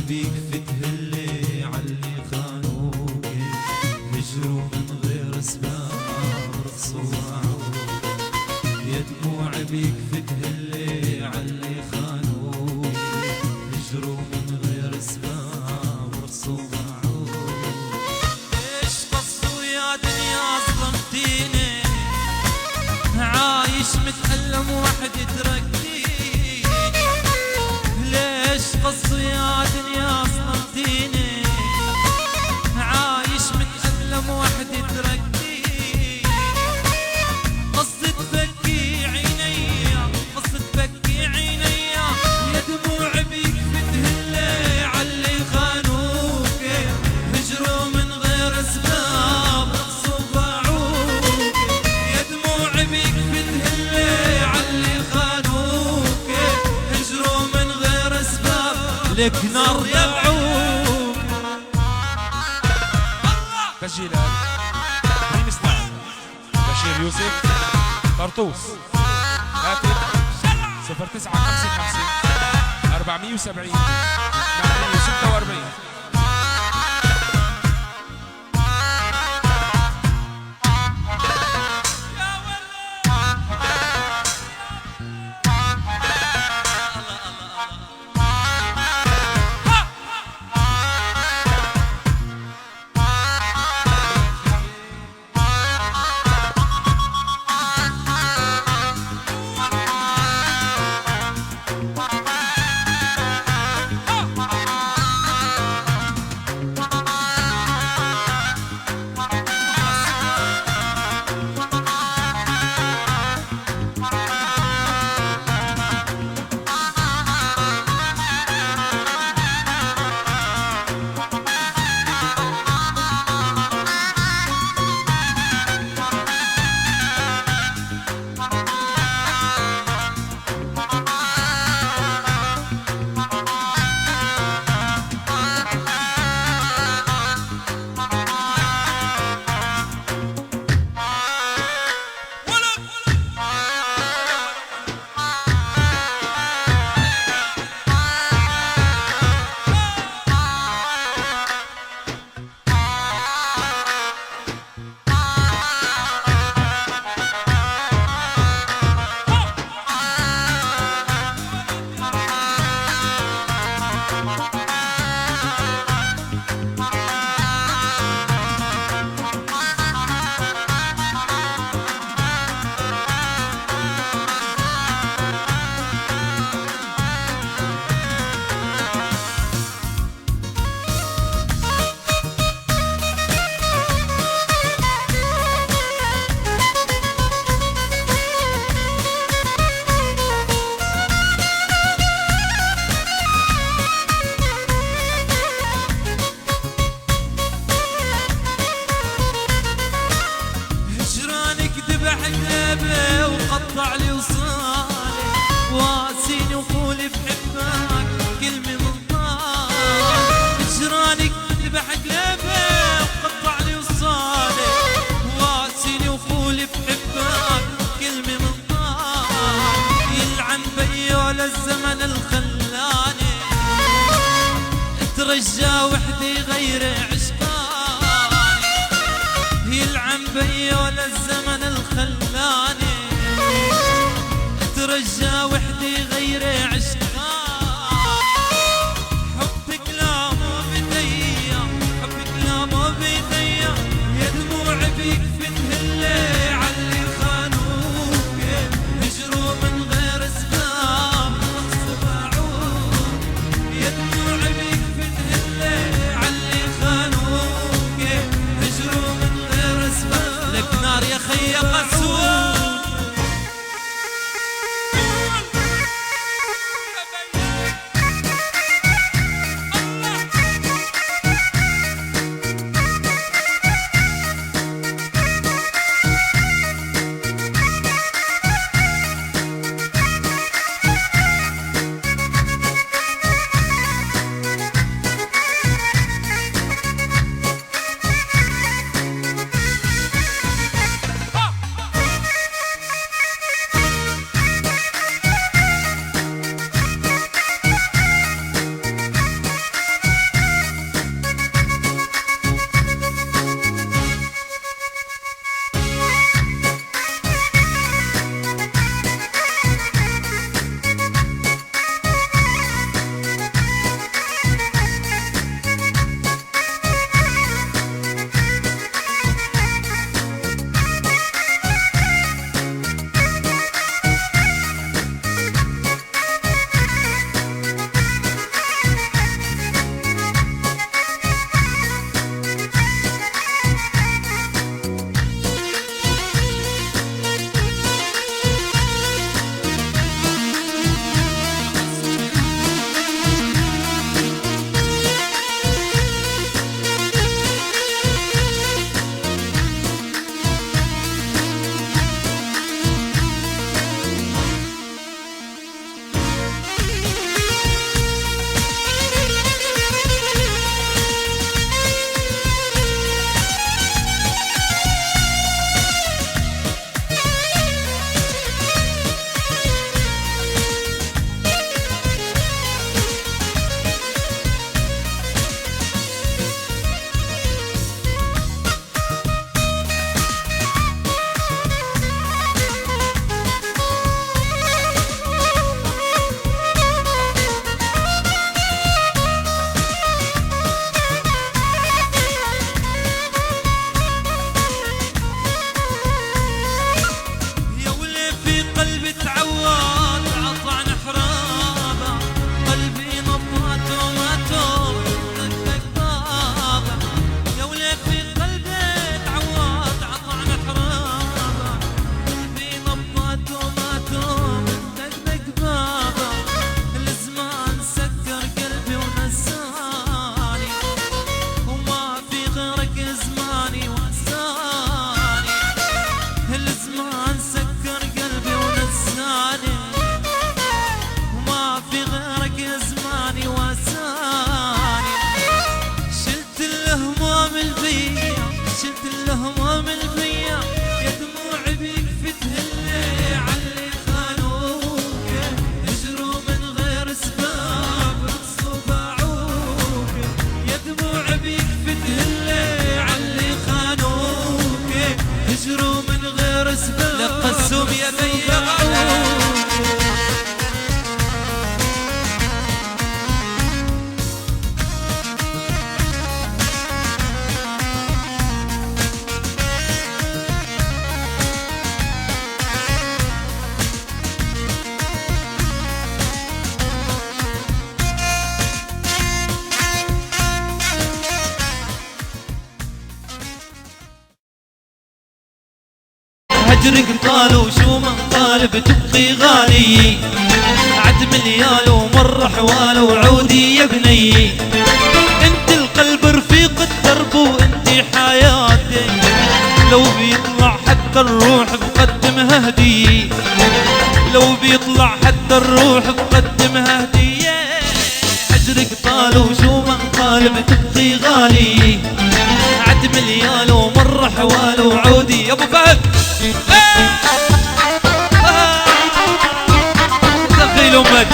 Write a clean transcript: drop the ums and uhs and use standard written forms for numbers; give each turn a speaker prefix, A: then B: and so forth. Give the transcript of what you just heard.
A: بيك فتهلي عاللي خانوك، هجروا من غير اسباب رخصوا وعوك. يا دموع بيك فتهلي عاللي خانوك، هجروا من غير اسباب رخصوا وعوك. ايش قصوا يا دنيا ظلمتيني، عايش متألم وحدي تركتيني. ليش قصوا يا دنيا ظلمتيني، عايش متألم وحدي تركتيني. قصة تبكي عينيا، قصة تبكي عينيا، يا دموع بيك فتهلي عاللي خانوك، هجروا من غير اسباب رقصوا باعوك. يا دموع بيك فتهلي عاللي خانوك، هجروا من غير اسباب لك نار يبعوك.
B: تسجيلات مين استعان؟ بشير يوسف طرطوس. هاتف 0955 470 846.
A: وقطع لي وصالي، واسيني وقولي بحبك كلمة من طالي. هجرانك ذبح قلبي وقطع لي وصالي، واسيني وقولي بحبك كلمة من طالي. يلعن بيول الزمن الخلاني، اترجى وحدي غير عشقاني. يلعن بيول الزمن الخلاني، اترجى وحدي غير عشقاني. حبك لا مو بديا، حبك لا مو بديا، يا دموع بيك فتهلي عاللي خانوك، هجروا من غير اسباب رقصوا باعوك. يا دموع بيك فتهلي عاللي خانوك، هجروا من غير اسباب لك نار يا خي قسوك. حجرك طال وشو من طال بتبقي غالي، عد مليال ومر حوال وعودي يا بني. انت القلب رفيق الدرب وانت حياتي، لو بيطلع حتى الروح بقدمها هدية، لو بيطلع حتى الروح بقدمها هدية. حجرك طال وشو من طال بتبقي غالي، عد مليال ومر حوال وعودي يا ابو فهد. دخيل امك